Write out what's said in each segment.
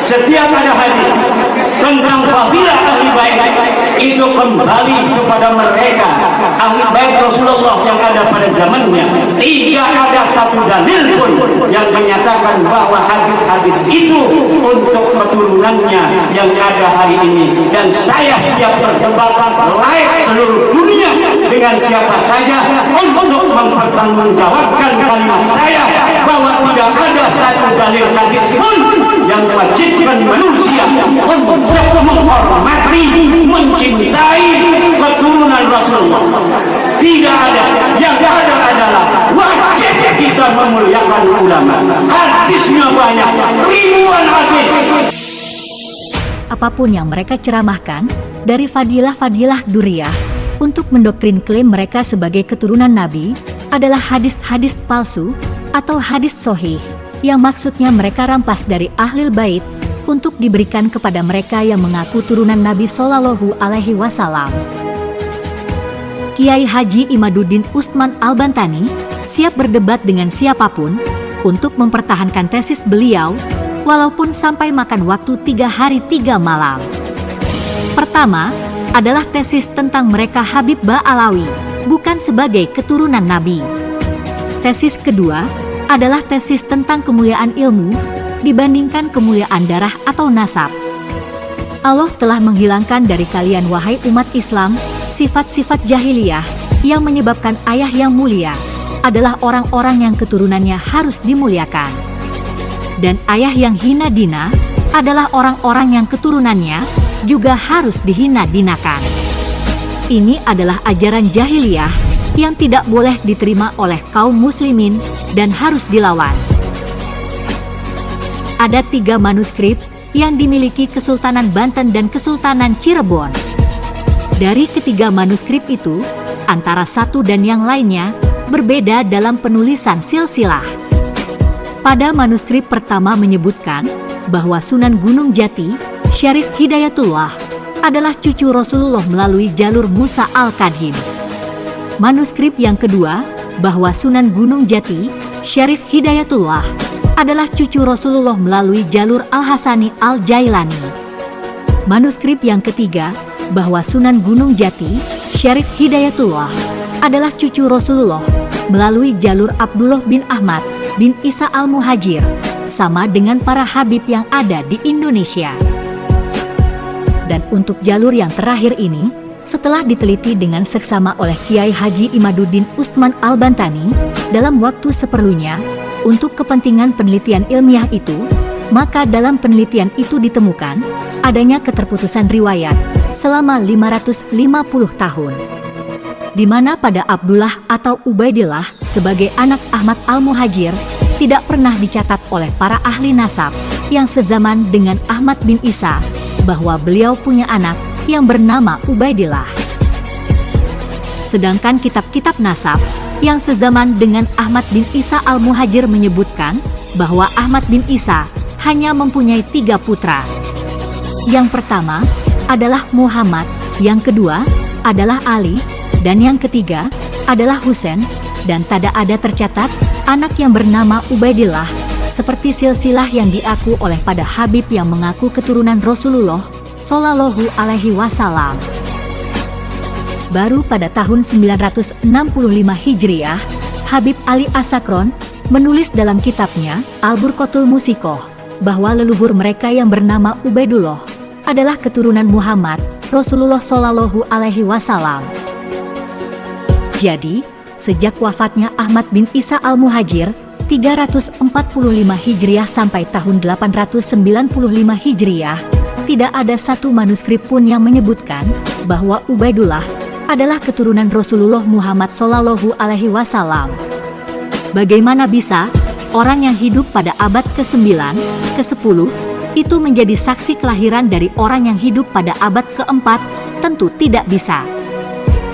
Setiap ada hadis tentang fadilah ahli bait, itu kembali kepada mereka ahli bait Rasulullah yang ada pada zamannya. Tidak ada satu dalil pun yang menyatakan bahwa hadis-hadis itu untuk keturunannya yang ada hari ini. Dan saya siap berdebat live seluruh dunia dengan siapa saja untuk mempertanggungjawabkan kalimat saya bahwa tidak ada satu dalil hadis pun yang mewajibkan manusia untuk menghormati, mencintai keturunan Rasulullah. Tidak ada. Yang ada adalah wajib kita memuliakan ulama. Hadisnya banyak, ribuan hadis. Apapun yang mereka ceramahkan dari fadilah-fadilah duriyah untuk mendoktrin klaim mereka sebagai keturunan Nabi adalah hadis-hadis palsu atau hadis sohih yang maksudnya mereka rampas dari ahlul bait untuk diberikan kepada mereka yang mengaku turunan Nabi Shallallahu Alaihi Wasallam. Kiai Haji Imaduddin Usman Al-Bantani siap berdebat dengan siapapun untuk mempertahankan tesis beliau, walaupun sampai makan waktu 3 hari 3 malam. Pertama adalah tesis tentang mereka Habib Ba'alawi bukan sebagai keturunan Nabi. Tesis kedua adalah tesis tentang kemuliaan ilmu dibandingkan kemuliaan darah atau nasab. Allah telah menghilangkan dari kalian wahai umat Islam sifat-sifat jahiliyah yang menyebabkan ayah yang mulia adalah orang-orang yang keturunannya harus dimuliakan. Dan ayah yang hina dina adalah orang-orang yang keturunannya juga harus dihina-dinakan. Ini adalah ajaran jahiliyah yang tidak boleh diterima oleh kaum muslimin dan harus dilawan. Ada 3 manuskrip yang dimiliki Kesultanan Banten dan Kesultanan Cirebon. Dari ketiga manuskrip itu, antara satu dan yang lainnya berbeda dalam penulisan silsilah. Pada manuskrip pertama menyebutkan bahwa Sunan Gunung Jati, Syarif Hidayatullah, adalah cucu Rasulullah melalui jalur Musa Al-Kadhim. Manuskrip yang kedua, bahwa Sunan Gunung Jati, Syarif Hidayatullah, adalah cucu Rasulullah melalui jalur Al-Hasani Al-Jailani. Manuskrip yang ketiga, bahwa Sunan Gunung Jati, Syarif Hidayatullah, adalah cucu Rasulullah melalui jalur Abdullah bin Ahmad bin Isa Al-Muhajir, sama dengan para habib yang ada di Indonesia. Dan untuk jalur yang terakhir ini, setelah diteliti dengan seksama oleh Kiai Haji Imaduddin Usman Al-Bantani dalam waktu seperlunya untuk kepentingan penelitian ilmiah itu, maka dalam penelitian itu ditemukan adanya keterputusan riwayat selama 550 tahun, di mana pada Abdullah atau Ubaidillah sebagai anak Ahmad Al-Muhajir tidak pernah dicatat oleh para ahli nasab yang sezaman dengan Ahmad bin Isa bahwa beliau punya anak yang bernama Ubaidillah. Sedangkan kitab-kitab nasab yang sezaman dengan Ahmad bin Isa Al-Muhajir menyebutkan bahwa Ahmad bin Isa hanya mempunyai 3 putra. Yang pertama adalah Muhammad, yang kedua adalah Ali, dan yang ketiga adalah Husain, dan tidak ada tercatat anak yang bernama Ubaidillah seperti silsilah yang diaku oleh pada Habib yang mengaku keturunan Rasulullah Shallallahu Alaihi Wasallam. Baru pada tahun 965 Hijriah, Habib Ali As-Sakron menulis dalam kitabnya Al-Burqatul Musikoh bahwa leluhur mereka yang bernama Ubaidullah adalah keturunan Muhammad Rasulullah Shallallahu Alaihi Wasallam. Jadi, sejak wafatnya Ahmad bin Isa Al-Muhajir 345 Hijriah sampai tahun 895 Hijriah, tidak ada satu manuskrip pun yang menyebutkan bahwa Ubaidullah adalah keturunan Rasulullah Muhammad Shallallahu Alaihi Wasallam. Bagaimana bisa orang yang hidup pada abad ke-9, ke-10 itu menjadi saksi kelahiran dari orang yang hidup pada abad ke-4? Tentu tidak bisa.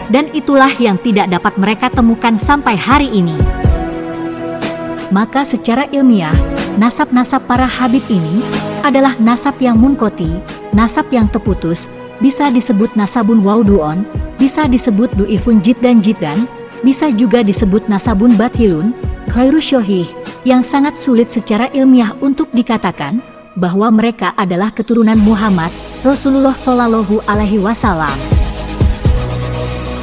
Dan itulah yang tidak dapat mereka temukan sampai hari ini. Maka secara ilmiah, nasab-nasab para habib ini adalah nasab yang munkoti, nasab yang terputus, bisa disebut nasabun waudu'on, bisa disebut du'ifun jiddan, bisa juga disebut nasabun bathilun, ghairu syohih, yang sangat sulit secara ilmiah untuk dikatakan bahwa mereka adalah keturunan Muhammad Rasulullah Shallallahu Alaihi Wasallam.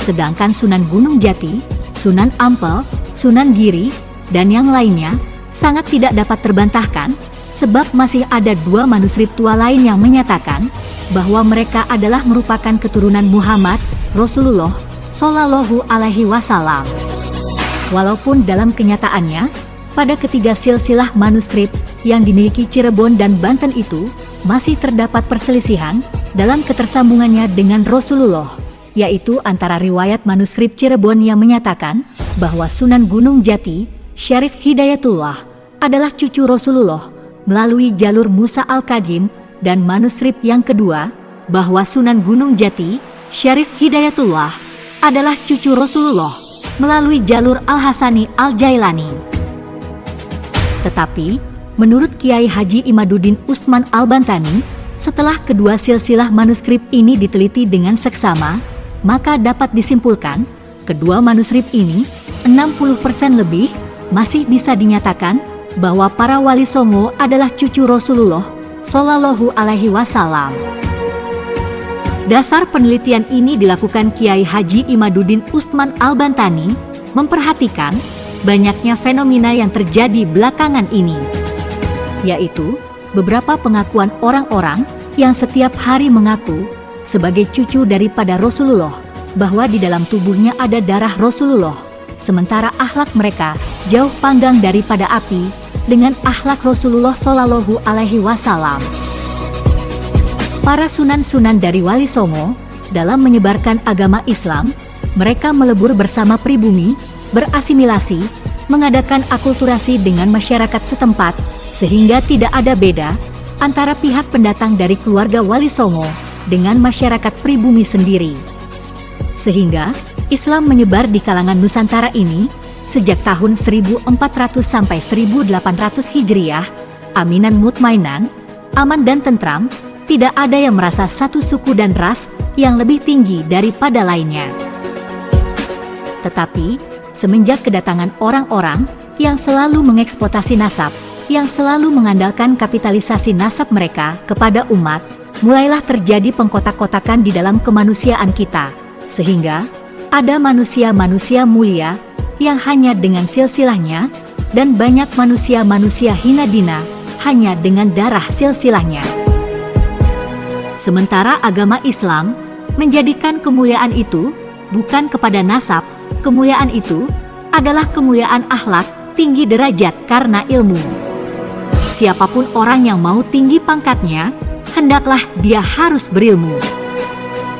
Sedangkan Sunan Gunung Jati, Sunan Ampel, Sunan Giri, dan yang lainnya sangat tidak dapat terbantahkan, sebab masih ada 2 manuskrip tua lain yang menyatakan bahwa mereka adalah merupakan keturunan Muhammad Rasulullah Shallallahu Alaihi Wasallam. Walaupun dalam kenyataannya, pada ketiga silsilah manuskrip yang dimiliki Cirebon dan Banten itu masih terdapat perselisihan dalam ketersambungannya dengan Rasulullah, yaitu antara riwayat manuskrip Cirebon yang menyatakan bahwa Sunan Gunung Jati, Syarif Hidayatullah adalah cucu Rasulullah melalui jalur Musa Al-Kadim, dan manuskrip yang kedua bahwa Sunan Gunung Jati, Syarif Hidayatullah adalah cucu Rasulullah melalui jalur Al-Hasani Al-Jailani. Tetapi, menurut Kiai Haji Imaduddin Utsman Al-Bantani, setelah kedua silsilah manuskrip ini diteliti dengan seksama, maka dapat disimpulkan kedua manuskrip ini 60% lebih masih bisa dinyatakan bahwa para wali songo adalah cucu Rasulullah Shallallahu Alaihi Wasallam. Dasar penelitian ini dilakukan Kiai Haji Imaduddin Utsman Al-Bantani memperhatikan banyaknya fenomena yang terjadi belakangan ini, yaitu beberapa pengakuan orang-orang yang setiap hari mengaku sebagai cucu daripada Rasulullah bahwa di dalam tubuhnya ada darah Rasulullah, sementara akhlak mereka jauh panggang daripada api dengan akhlak Rasulullah Shallallahu Alaihi Wasallam. Para sunan-sunan dari Wali Songo dalam menyebarkan agama Islam, mereka melebur bersama pribumi, berasimilasi, mengadakan akulturasi dengan masyarakat setempat, sehingga tidak ada beda antara pihak pendatang dari keluarga Wali Songo dengan masyarakat pribumi sendiri. Sehingga Islam menyebar di kalangan Nusantara ini sejak tahun 1400 sampai 1800 Hijriah, aminan mutmainan, aman dan tentram, tidak ada yang merasa satu suku dan ras yang lebih tinggi daripada lainnya. Tetapi, semenjak kedatangan orang-orang yang selalu mengeksploitasi nasab, yang selalu mengandalkan kapitalisasi nasab mereka kepada umat, mulailah terjadi pengkotak-kotakan di dalam kemanusiaan kita, sehingga ada manusia-manusia mulia yang hanya dengan silsilahnya, dan banyak manusia-manusia hina dina hanya dengan darah silsilahnya. Sementara agama Islam menjadikan kemuliaan itu bukan kepada nasab, kemuliaan itu adalah kemuliaan akhlak, tinggi derajat karena ilmu. Siapapun orang yang mau tinggi pangkatnya, hendaklah dia harus berilmu.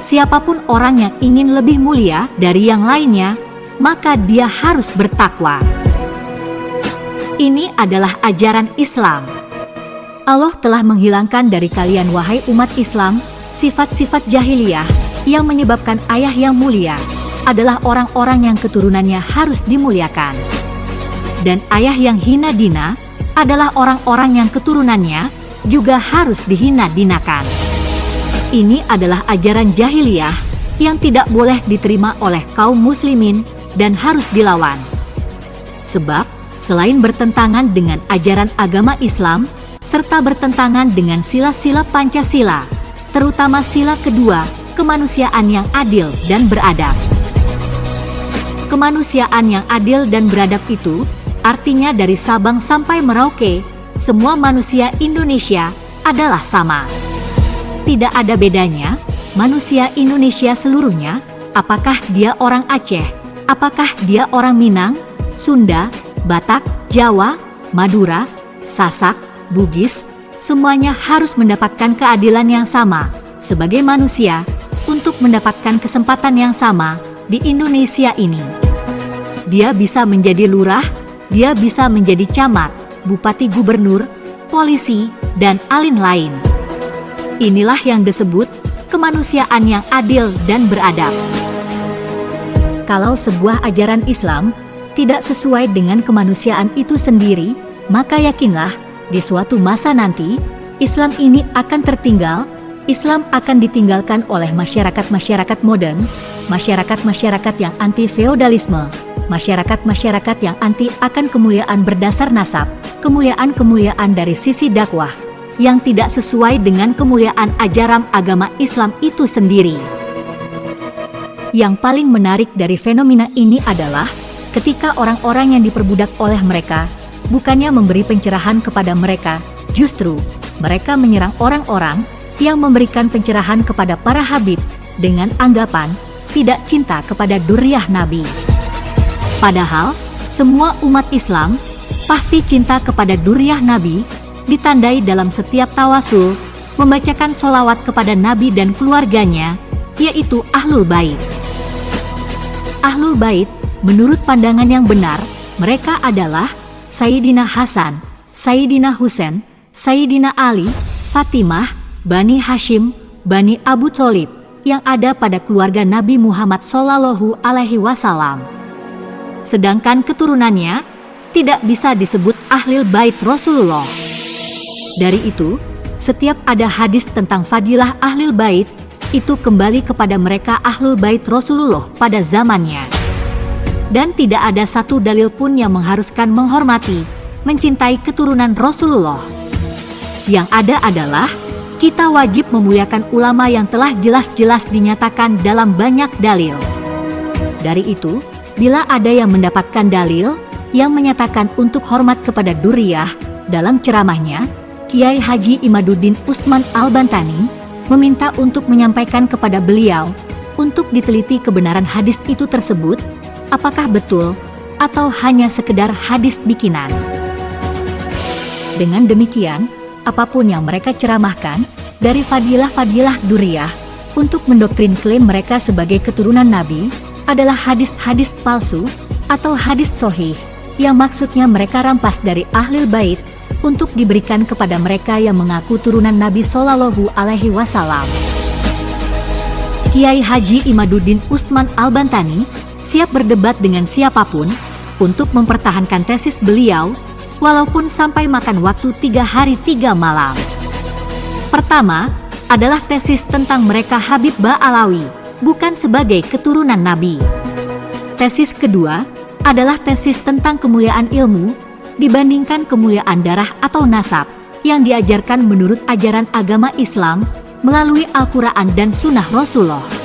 Siapapun orang yang ingin lebih mulia dari yang lainnya, maka dia harus bertakwa. Ini adalah ajaran Islam. Allah telah menghilangkan dari kalian wahai umat Islam, sifat-sifat jahiliyah yang menyebabkan ayah yang mulia adalah orang-orang yang keturunannya harus dimuliakan. Dan ayah yang hina dina adalah orang-orang yang keturunannya juga harus dihina-dinakan. Ini adalah ajaran jahiliyah yang tidak boleh diterima oleh kaum muslimin dan harus dilawan. Sebab, selain bertentangan dengan ajaran agama Islam, serta bertentangan dengan sila-sila Pancasila, terutama sila kedua, kemanusiaan yang adil dan beradab. Kemanusiaan yang adil dan beradab itu, artinya dari Sabang sampai Merauke, semua manusia Indonesia adalah sama. Tidak ada bedanya, manusia Indonesia seluruhnya, apakah dia orang Aceh, apakah dia orang Minang, Sunda, Batak, Jawa, Madura, Sasak, Bugis, semuanya harus mendapatkan keadilan yang sama sebagai manusia untuk mendapatkan kesempatan yang sama di Indonesia ini. Dia bisa menjadi lurah, dia bisa menjadi camat, bupati gubernur, polisi, dan alin lain. Inilah yang disebut kemanusiaan yang adil dan beradab. Kalau sebuah ajaran Islam tidak sesuai dengan kemanusiaan itu sendiri, maka yakinlah di suatu masa nanti Islam ini akan tertinggal. Islam akan ditinggalkan oleh masyarakat-masyarakat modern, masyarakat-masyarakat yang anti feodalisme, masyarakat-masyarakat yang anti akan kemuliaan berdasar nasab, kemuliaan-kemuliaan dari sisi dakwah, yang tidak sesuai dengan kemuliaan ajaran agama Islam itu sendiri. Yang paling menarik dari fenomena ini adalah ketika orang-orang yang diperbudak oleh mereka bukannya memberi pencerahan kepada mereka, justru mereka menyerang orang-orang yang memberikan pencerahan kepada para habib dengan anggapan tidak cinta kepada dzurriyyah Nabi. Padahal semua umat Islam pasti cinta kepada dzurriyyah Nabi, ditandai dalam setiap tawasul, membacakan sholawat kepada Nabi dan keluarganya, yaitu Ahlul Bait. Ahlul Bait, menurut pandangan yang benar, mereka adalah Sayyidina Hasan, Sayyidina Husain, Sayyidina Ali, Fatimah, Bani Hashim, Bani Abu Tholib, yang ada pada keluarga Nabi Muhammad SAW. Sedangkan keturunannya tidak bisa disebut Ahlul Bait Rasulullah. Dari itu, setiap ada hadis tentang fadilah Ahlul Bait, itu kembali kepada mereka Ahlul Bait Rasulullah pada zamannya. Dan tidak ada satu dalil pun yang mengharuskan menghormati, mencintai keturunan Rasulullah. Yang ada adalah, kita wajib memuliakan ulama yang telah jelas-jelas dinyatakan dalam banyak dalil. Dari itu, bila ada yang mendapatkan dalil yang menyatakan untuk hormat kepada dzurriyyah, dalam ceramahnya, Kiai Haji Imaduddin Usman Al-Bantani meminta untuk menyampaikan kepada beliau untuk diteliti kebenaran hadis itu tersebut, apakah betul atau hanya sekedar hadis bikinan. Dengan demikian, apapun yang mereka ceramahkan dari fadilah-fadilah dzurriyyah untuk mendoktrin klaim mereka sebagai keturunan Nabi adalah hadis-hadis palsu atau hadis sahih yang maksudnya mereka rampas dari Ahlul Bait untuk diberikan kepada mereka yang mengaku turunan Nabi SAW. Kiai Haji Imaduddin Usman Al-Bantani siap berdebat dengan siapapun untuk mempertahankan tesis beliau, walaupun sampai makan waktu 3 hari 3 malam. Pertama, adalah tesis tentang mereka Habib Ba'alawi, bukan sebagai keturunan Nabi. Tesis kedua, adalah tesis tentang kemuliaan ilmu, dibandingkan kemuliaan darah atau nasab yang diajarkan menurut ajaran agama Islam melalui Al-Quran dan Sunnah Rasulullah.